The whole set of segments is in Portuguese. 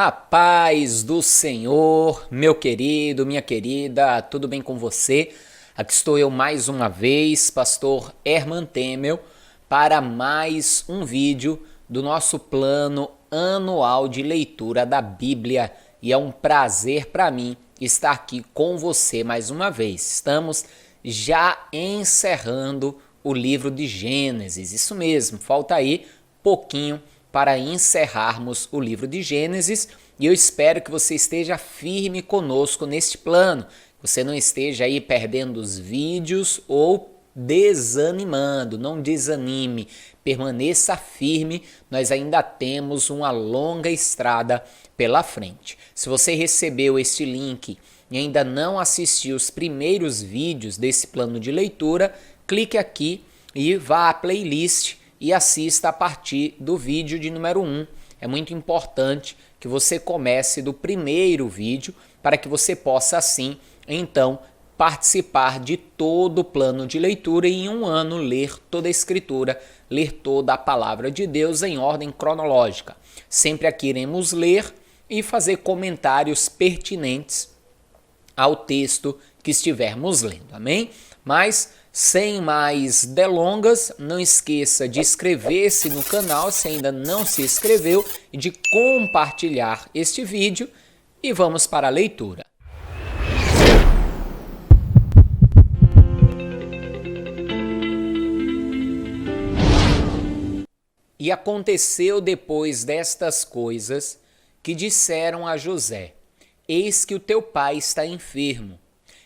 A paz do Senhor, meu querido, minha querida, tudo bem com você? Aqui estou eu mais uma vez, pastor Herman Temel, para mais um vídeo do nosso plano anual de leitura da Bíblia. E é um prazer para mim estar aqui com você mais uma vez. Estamos já encerrando o livro de Gênesis, isso mesmo, falta aí pouquinho para encerrarmos o livro de Gênesis, e eu espero que você esteja firme conosco neste plano, você não esteja aí perdendo os vídeos ou desanimando, não desanime, permaneça firme, nós ainda temos uma longa estrada pela frente. Se você recebeu este link e ainda não assistiu os primeiros vídeos desse plano de leitura, clique aqui e vá à playlist e assista a partir do vídeo de número 1. É muito importante que você comece do primeiro vídeo para que você possa assim, então, participar de todo o plano de leitura e em um ano ler toda a Escritura, ler toda a Palavra de Deus em ordem cronológica. Sempre aqui iremos ler e fazer comentários pertinentes ao texto que estivermos lendo, amém? Mas sem mais delongas, não esqueça de inscrever-se no canal se ainda não se inscreveu e de compartilhar este vídeo e vamos para a leitura. E aconteceu depois destas coisas que disseram a José: Eis que o teu pai está enfermo.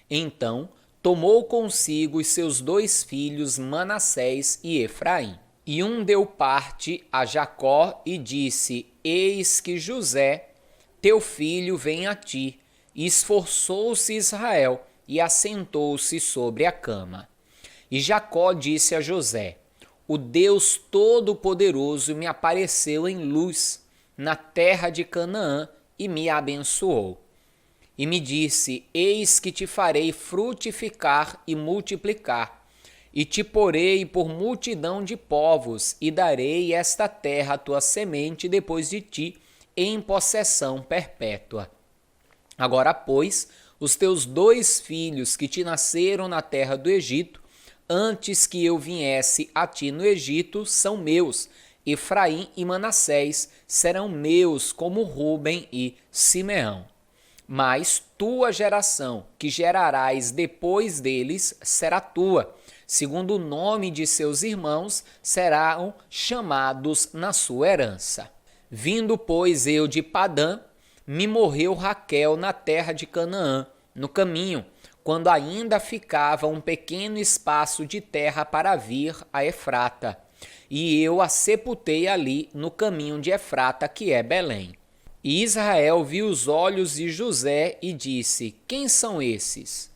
Então tomou consigo os seus 2 filhos, Manassés e Efraim. E um deu parte a Jacó e disse: Eis que José, teu filho, vem a ti. E esforçou-se Israel e assentou-se sobre a cama. E Jacó disse a José: O Deus Todo-Poderoso me apareceu em luz na terra de Canaã e me abençoou. E me disse: Eis que te farei frutificar e multiplicar, e te porei por multidão de povos, e darei esta terra à tua semente depois de ti, em possessão perpétua. Agora, pois, os teus 2 filhos que te nasceram na terra do Egito, antes que eu viesse a ti no Egito, são meus. Efraim e Manassés serão meus, como Ruben e Simeão. Mas tua geração, que gerarás depois deles, será tua. Segundo o nome de seus irmãos, serão chamados na sua herança. Vindo, pois, eu de Padã, me morreu Raquel na terra de Canaã, no caminho, quando ainda ficava um pequeno espaço de terra para vir a Efrata. E eu a sepultei ali no caminho de Efrata, que é Belém. E Israel viu os olhos de José e disse: Quem são esses?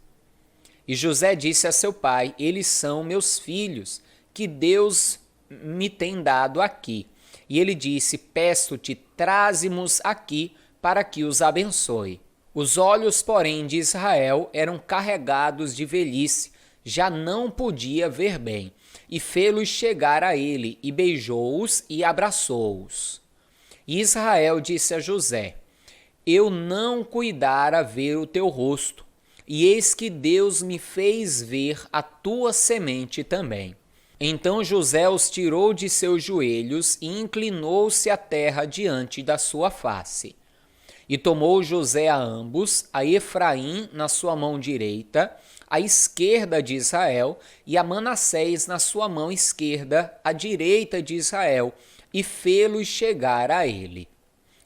E José disse a seu pai: Eles são meus filhos, que Deus me tem dado aqui. E ele disse: Peço-te, traze-mos aqui, para que os abençoe. Os olhos, porém, de Israel eram carregados de velhice, já não podia ver bem. E fê-los chegar a ele, e beijou-os e abraçou-os. E Israel disse a José: Eu não cuidara ver o teu rosto, e eis que Deus me fez ver a tua semente também. Então José os tirou de seus joelhos e inclinou-se à terra diante da sua face. E tomou José a ambos, a Efraim na sua mão direita, à esquerda de Israel, e a Manassés na sua mão esquerda, à direita de Israel, e fê-los chegar a ele.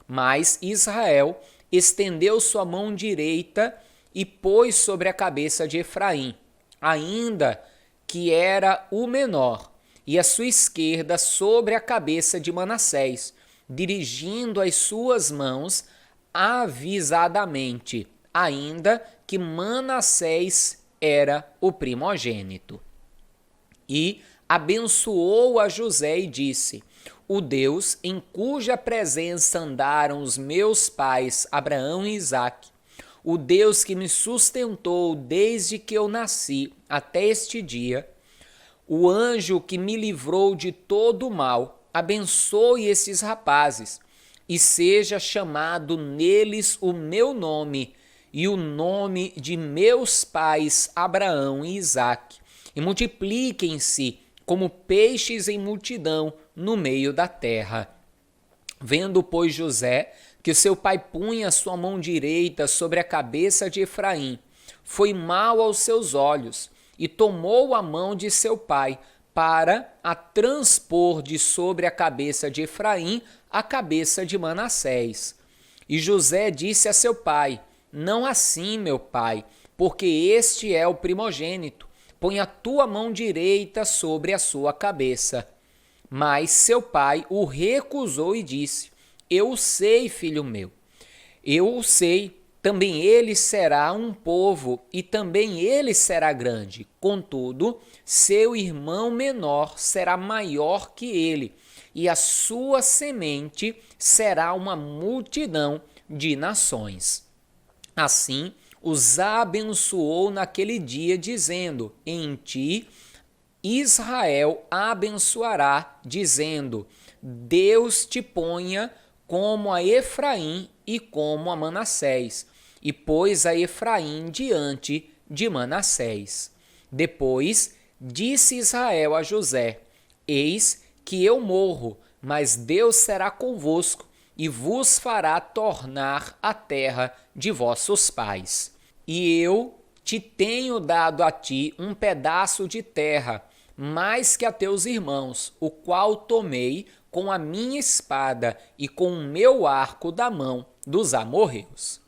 Mas Israel estendeu sua mão direita e pôs sobre a cabeça de Efraim, ainda que era o menor, e a sua esquerda sobre a cabeça de Manassés, dirigindo as suas mãos avisadamente, ainda que Manassés era o primogênito. E abençoou a José e disse: O Deus em cuja presença andaram os meus pais Abraão e Isaque, o Deus que me sustentou desde que eu nasci até este dia, o anjo que me livrou de todo o mal, abençoe esses rapazes e seja chamado neles o meu nome e o nome de meus pais Abraão e Isaque, e multipliquem-se como peixes em multidão no meio da terra. Vendo, pois, José que o seu pai punha sua mão direita sobre a cabeça de Efraim, foi mal aos seus olhos, e tomou a mão de seu pai para a transpor de sobre a cabeça de Efraim a cabeça de Manassés. E José disse a seu pai: não assim, meu pai, porque este é o primogênito. Põe a tua mão direita sobre a sua cabeça. Mas seu pai o recusou e disse: eu sei, filho meu, eu o sei. Também ele será um povo, e também ele será grande. Contudo, seu irmão menor será maior que ele, e a sua semente será uma multidão de nações. Assim, os abençoou naquele dia, dizendo: em ti Israel abençoará, dizendo: Deus te ponha como a Efraim e como a Manassés, e pôs a Efraim diante de Manassés. Depois disse Israel a José: eis que eu morro, mas Deus será convosco e vos fará tornar a terra de vossos pais. E eu te tenho dado a ti um pedaço de terra, mais que a teus irmãos, o qual tomei com a minha espada e com o meu arco da mão dos amorreus.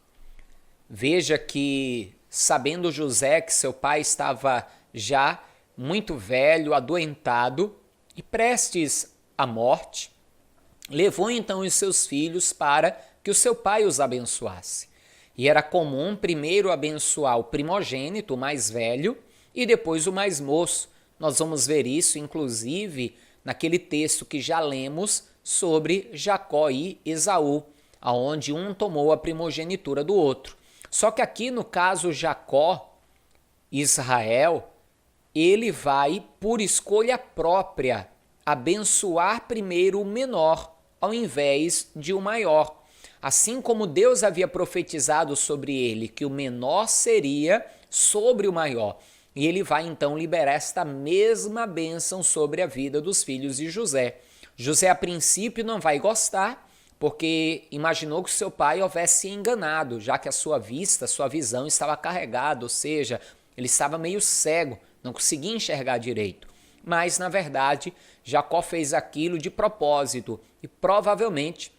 Veja que, sabendo José que seu pai estava já muito velho, adoentado e prestes à morte, levou então os seus filhos para que o seu pai os abençoasse. E era comum primeiro abençoar o primogênito, o mais velho, e depois o mais moço. Nós vamos ver isso, inclusive, naquele texto que já lemos sobre Jacó e Esaú, aonde um tomou a primogenitura do outro. Só que aqui no caso Jacó, Israel, ele vai por escolha própria abençoar primeiro o menor ao invés de o maior. Assim como Deus havia profetizado sobre ele que o menor seria sobre o maior. E ele vai então liberar esta mesma bênção sobre a vida dos filhos de José. José a princípio não vai gostar, porque imaginou que seu pai houvesse enganado, já que a sua vista, a sua visão estava carregada, ou seja, ele estava meio cego, não conseguia enxergar direito. Mas, na verdade, Jacó fez aquilo de propósito e provavelmente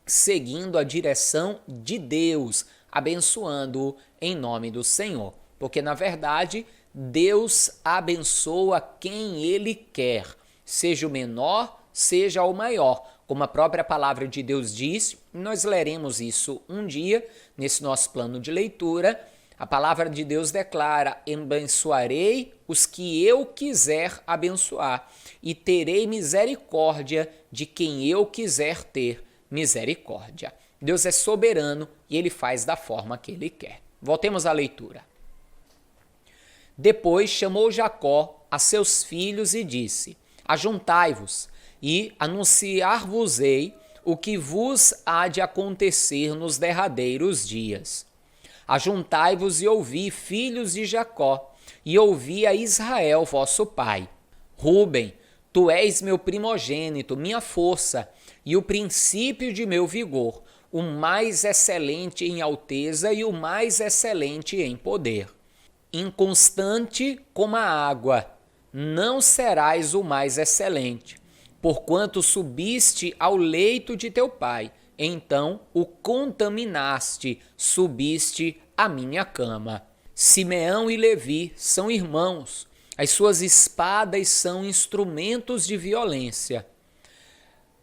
seguindo a direção de Deus, abençoando-o em nome do Senhor. Porque, na verdade, Deus abençoa quem Ele quer, seja o menor, seja o maior. Como a própria palavra de Deus diz, nós leremos isso um dia nesse nosso plano de leitura. A palavra de Deus declara: abençoarei os que eu quiser abençoar e terei misericórdia de quem eu quiser ter misericórdia. Deus é soberano e Ele faz da forma que Ele quer. Voltemos à leitura. Depois chamou Jacó a seus filhos e disse: ajuntai-vos e anunciar-vos-ei o que vos há de acontecer nos derradeiros dias. Ajuntai-vos e ouvi, filhos de Jacó, e ouvi a Israel, vosso pai. Rúben, tu és meu primogênito, minha força, e o princípio de meu vigor, o mais excelente em alteza e o mais excelente em poder. Inconstante como a água, não serás o mais excelente, porquanto subiste ao leito de teu pai, então o contaminaste, subiste à minha cama. Simeão e Levi são irmãos, as suas espadas são instrumentos de violência.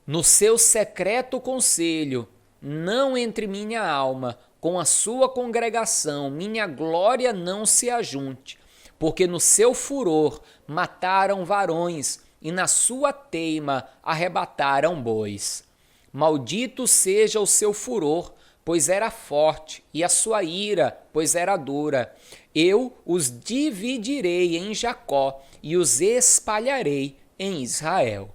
No seu secreto conselho, não entre minha alma, com a sua congregação, minha glória não se ajunte, porque no seu furor mataram varões e na sua teima arrebataram bois. Maldito seja o seu furor, pois era forte, e a sua ira, pois era dura. Eu os dividirei em Jacó e os espalharei em Israel.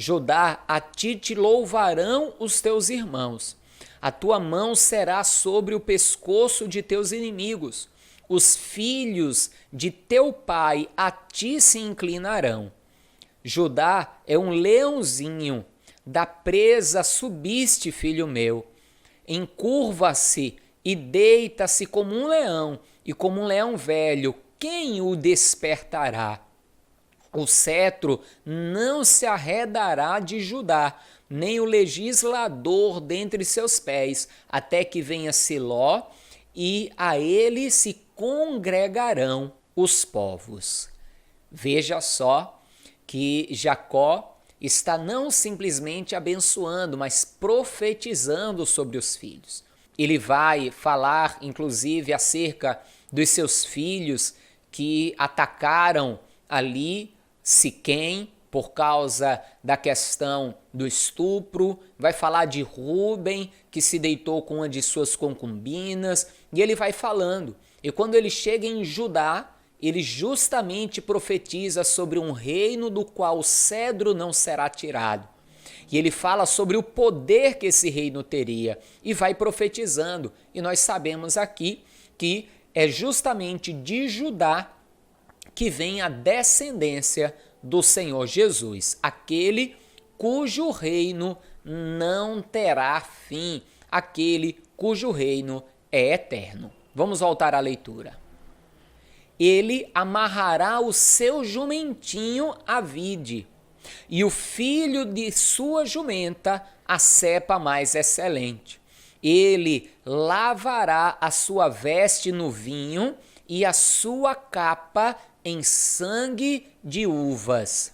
Judá, a ti te louvarão os teus irmãos. A tua mão será sobre o pescoço de teus inimigos. Os filhos de teu pai a ti se inclinarão. Judá é um leãozinho, da presa subiste, filho meu. Encurva-se e deita-se como um leão, e como um leão velho, quem o despertará? O cetro não se arredará de Judá, nem o legislador dentre seus pés, até que venha Siló, e a ele se congregarão os povos. Veja só que Jacó está não simplesmente abençoando, mas profetizando sobre os filhos. Ele vai falar, inclusive, acerca dos seus filhos que atacaram ali Siquém por causa da questão do estupro. Vai falar de Rúben, que se deitou com uma de suas concubinas, e ele vai falando. E quando ele chega em Judá, ele justamente profetiza sobre um reino do qual o cedro não será tirado. E ele fala sobre o poder que esse reino teria e vai profetizando. E nós sabemos aqui que é justamente de Judá que vem a descendência do Senhor Jesus, aquele cujo reino não terá fim, aquele cujo reino é eterno. Vamos voltar à leitura. Ele amarrará o seu jumentinho à vide, e o filho de sua jumenta a cepa mais excelente. Ele lavará a sua veste no vinho e a sua capa em sangue de uvas.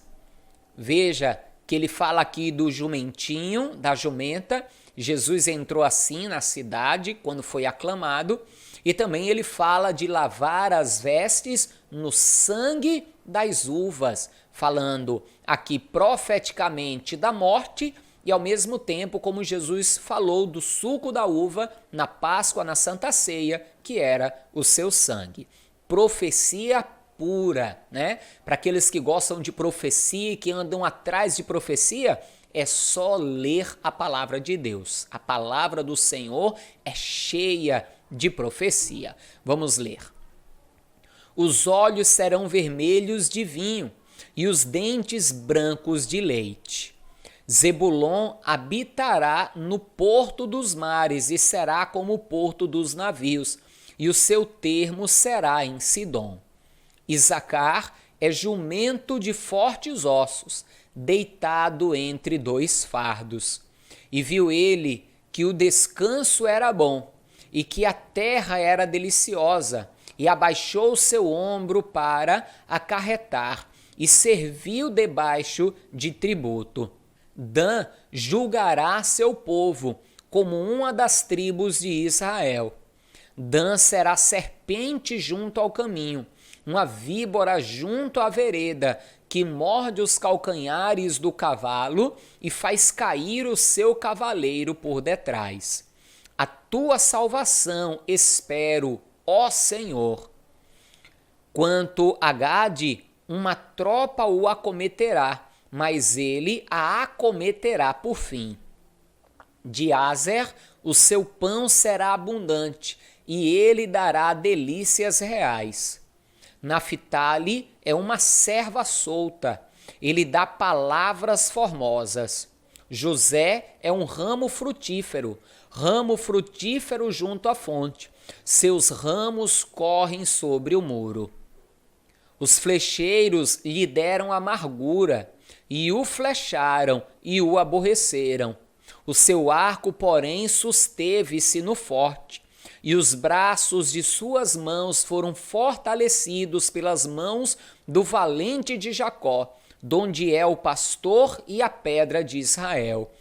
Veja que ele fala aqui do jumentinho, da jumenta. Jesus entrou assim na cidade quando foi aclamado. E também ele fala de lavar as vestes no sangue das uvas, falando aqui profeticamente da morte e ao mesmo tempo como Jesus falou do suco da uva na Páscoa, na Santa Ceia, que era o seu sangue. Profecia pura, né? Para aqueles que gostam de profecia e que andam atrás de profecia, é só ler a palavra de Deus. A palavra do Senhor é cheia de profecia. Vamos ler. Os olhos serão vermelhos de vinho e os dentes brancos de leite. Zebulon habitará no porto dos mares e será como o porto dos navios, e o seu termo será em Sidom. Isacar é jumento de fortes ossos, deitado entre dois fardos. E viu ele que o descanso era bom, e que a terra era deliciosa, e abaixou seu ombro para acarretar, e serviu debaixo de tributo. Dan julgará seu povo, como uma das tribos de Israel. Dan será serpente junto ao caminho, uma víbora junto à vereda, que morde os calcanhares do cavalo e faz cair o seu cavaleiro por detrás. A tua salvação espero, ó Senhor. Quanto a Gade, uma tropa o acometerá, mas ele a acometerá por fim. De Azer, o seu pão será abundante, e ele dará delícias reais. Naphtali é uma serva solta, ele dá palavras formosas. José é um ramo frutífero junto à fonte. Seus ramos correm sobre o muro. Os flecheiros lhe deram amargura, e o flecharam e o aborreceram. O seu arco, porém, susteve-se no forte, e os braços de suas mãos foram fortalecidos pelas mãos do valente de Jacó, donde é o pastor e a pedra de Israel.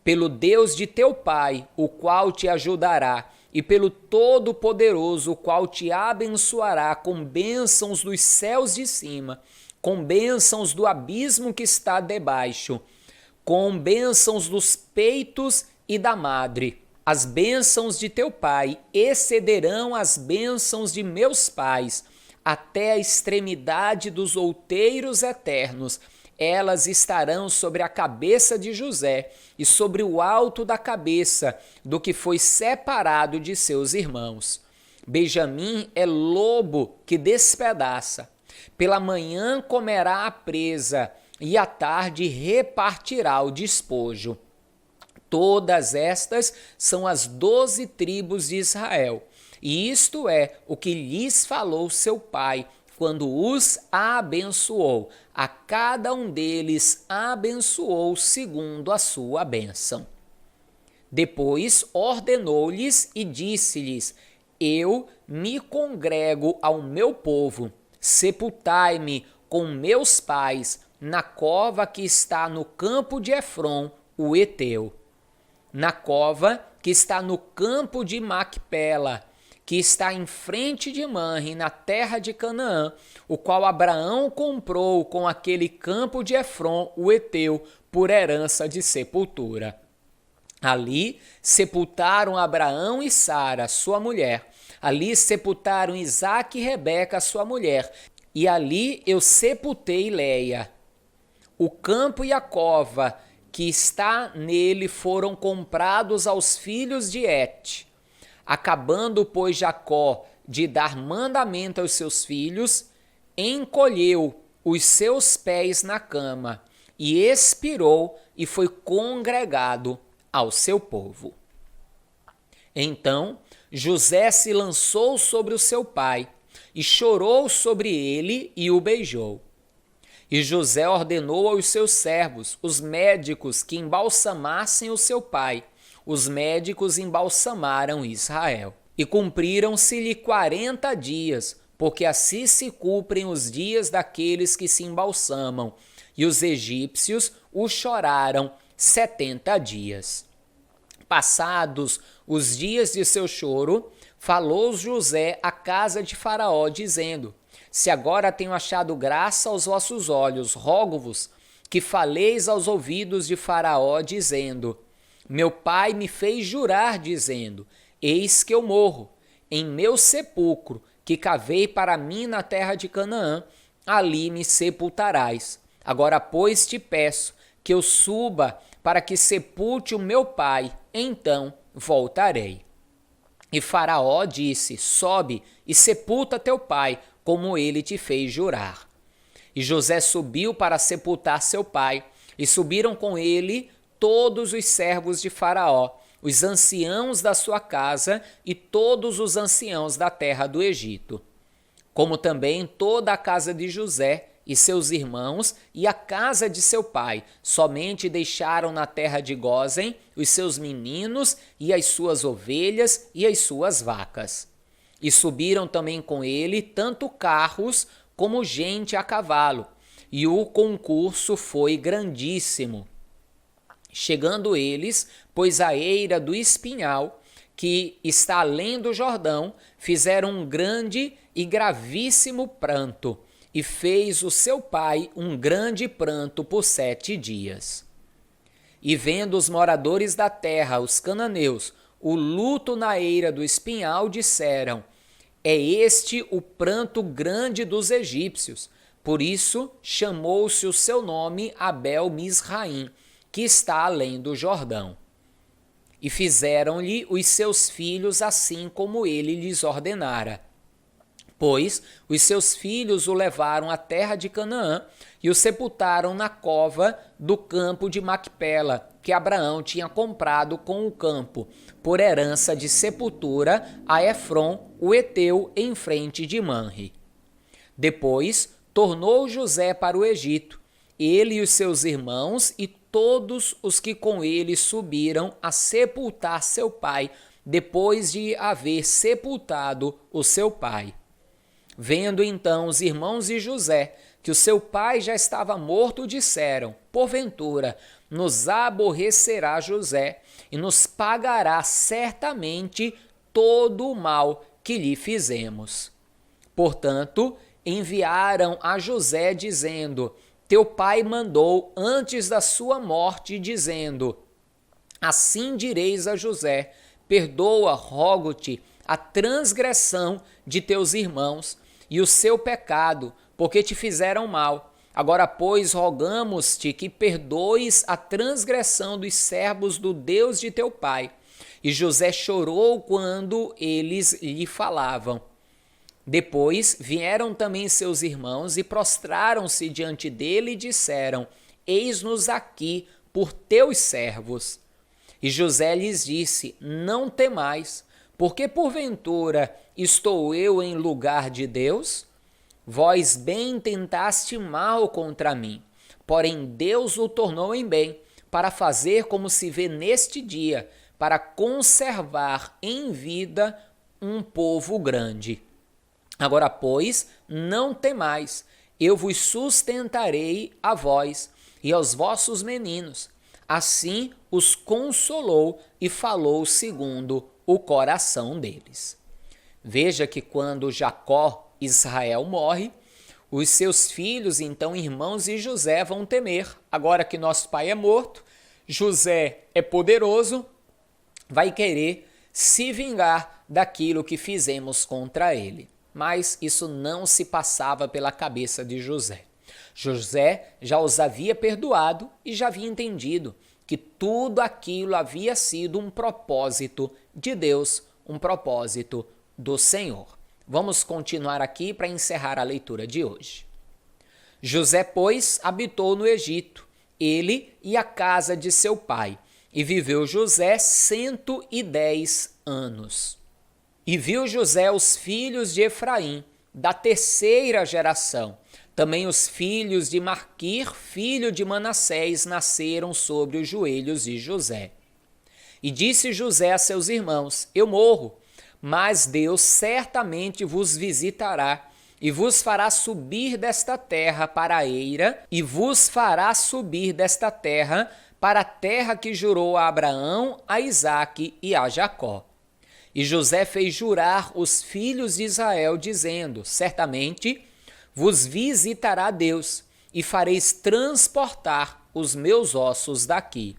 Pelo Deus de teu pai, o qual te ajudará, e pelo Todo-Poderoso, o qual te abençoará com bênçãos dos céus de cima, com bênçãos do abismo que está debaixo, com bênçãos dos peitos e da madre. As bênçãos de teu pai excederão as bênçãos de meus pais, até a extremidade dos outeiros eternos. elas estarão sobre a cabeça de José e sobre o alto da cabeça do que foi separado de seus irmãos. Benjamim é lobo que despedaça. Pela manhã comerá a presa e à tarde repartirá o despojo. Todas estas são as 12 tribos de Israel. E isto é o que lhes falou seu pai, quando os abençoou. A cada um deles abençoou segundo a sua bênção. Depois ordenou-lhes e disse-lhes: Eu me congrego ao meu povo, sepultai-me com meus pais na cova que está no campo de Efron, o Heteu, na cova que está no campo de Macpela, que está em frente de Manre, na terra de Canaã, o qual Abraão comprou com aquele campo de Efron, o Heteu, por herança de sepultura. Ali sepultaram Abraão e Sara, sua mulher. Ali sepultaram Isaque e Rebeca, sua mulher. E ali eu sepultei Leia. O campo e a cova que está nele foram comprados aos filhos de Et. Acabando, pois, Jacó de dar mandamento aos seus filhos, encolheu os seus pés na cama e expirou e foi congregado ao seu povo. Então José se lançou sobre o seu pai e chorou sobre ele e o beijou. E José ordenou aos seus servos, os médicos, que embalsamassem o seu pai. Os médicos embalsamaram Israel. E cumpriram-se-lhe 40 dias, porque assim se cumprem os dias daqueles que se embalsamam. E os egípcios o choraram 70 dias. Passados os dias de seu choro, falou José à casa de Faraó, dizendo: Se agora tenho achado graça aos vossos olhos, rogo-vos que faleis aos ouvidos de Faraó, dizendo: Meu pai me fez jurar, dizendo: Eis que eu morro, em meu sepulcro, que cavei para mim na terra de Canaã, ali me sepultarás. Agora, pois, te peço que eu suba para que sepulte o meu pai, então voltarei. E Faraó disse: Sobe e sepulta teu pai, como ele te fez jurar. E José subiu para sepultar seu pai, e subiram com ele todos os servos de Faraó, os anciãos da sua casa e todos os anciãos da terra do Egito, como também toda a casa de José e seus irmãos e a casa de seu pai. Somente deixaram na terra de Gósen os seus meninos e as suas ovelhas e as suas vacas. E subiram também com ele tanto carros como gente a cavalo, e o concurso foi grandíssimo. Chegando eles, pois à eira do espinhal, que está além do Jordão, fizeram um grande e gravíssimo pranto, e fez o seu pai um grande pranto por 7 dias. E vendo os moradores da terra, os cananeus, o luto na eira do espinhal, disseram: É este o pranto grande dos egípcios. Por isso chamou-se o seu nome Abel-Misraim, que está além do Jordão. E fizeram-lhe os seus filhos assim como ele lhes ordenara. Pois os seus filhos o levaram à terra de Canaã e o sepultaram na cova do campo de Macpela, que Abraão tinha comprado com o campo, por herança de sepultura a Efron, o Heteu, em frente de Manre. Depois tornou José para o Egito, ele e os seus irmãos e todos os que com ele subiram a sepultar seu pai, depois de haver sepultado o seu pai. Vendo então os irmãos de José que o seu pai já estava morto, disseram: Porventura nos aborrecerá José e nos pagará certamente todo o mal que lhe fizemos. Portanto, enviaram a José dizendo: Teu pai mandou antes da sua morte, dizendo: Assim direis a José: Perdoa, rogo-te, a transgressão de teus irmãos e o seu pecado, porque te fizeram mal. Agora, pois, rogamos-te que perdoes a transgressão dos servos do Deus de teu pai. E José chorou quando eles lhe falavam. Depois vieram também seus irmãos e prostraram-se diante dele e disseram: Eis-nos aqui por teus servos. E José lhes disse: Não temais, porque porventura estou eu em lugar de Deus? Vós bem tentaste mal contra mim, porém Deus o tornou em bem, para fazer como se vê neste dia, para conservar em vida um povo grande. Agora, pois, não temais, eu vos sustentarei a vós e aos vossos meninos. Assim os consolou e falou segundo o coração deles. Veja que quando Israel morre, os seus filhos, então irmãos e José, vão temer. Agora que nosso pai é morto, José é poderoso, vai querer se vingar daquilo que fizemos contra ele. Mas isso não se passava pela cabeça de José. José já os havia perdoado e já havia entendido que tudo aquilo havia sido um propósito de Deus, um propósito do Senhor. Vamos continuar aqui para encerrar a leitura de hoje. José, pois, habitou no Egito, ele e a casa de seu pai, e viveu José 110 anos. E viu José os filhos de Efraim, da terceira geração. Também os filhos de Maquir, filho de Manassés, nasceram sobre os joelhos de José. E disse José a seus irmãos: Eu morro, mas Deus certamente vos visitará e vos fará subir desta terra para a eira, e vos fará subir desta terra para a terra que jurou a Abraão, a Isaque e a Jacó. E José fez jurar os filhos de Israel, dizendo: Certamente vos visitará Deus, e fareis transportar os meus ossos daqui.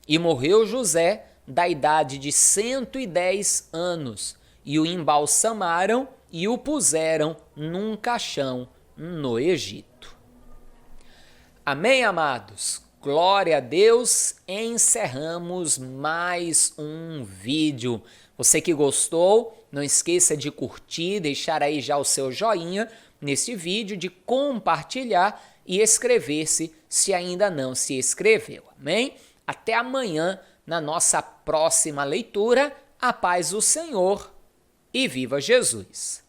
E morreu José da idade de 110 anos, e o embalsamaram e o puseram num caixão no Egito. Amém, amados? Glória a Deus, encerramos mais um vídeo. Você que gostou, não esqueça de curtir, deixar aí já o seu joinha nesse vídeo, de compartilhar e inscrever-se se ainda não se inscreveu. Amém? Até amanhã na nossa próxima leitura. A paz do Senhor e viva Jesus!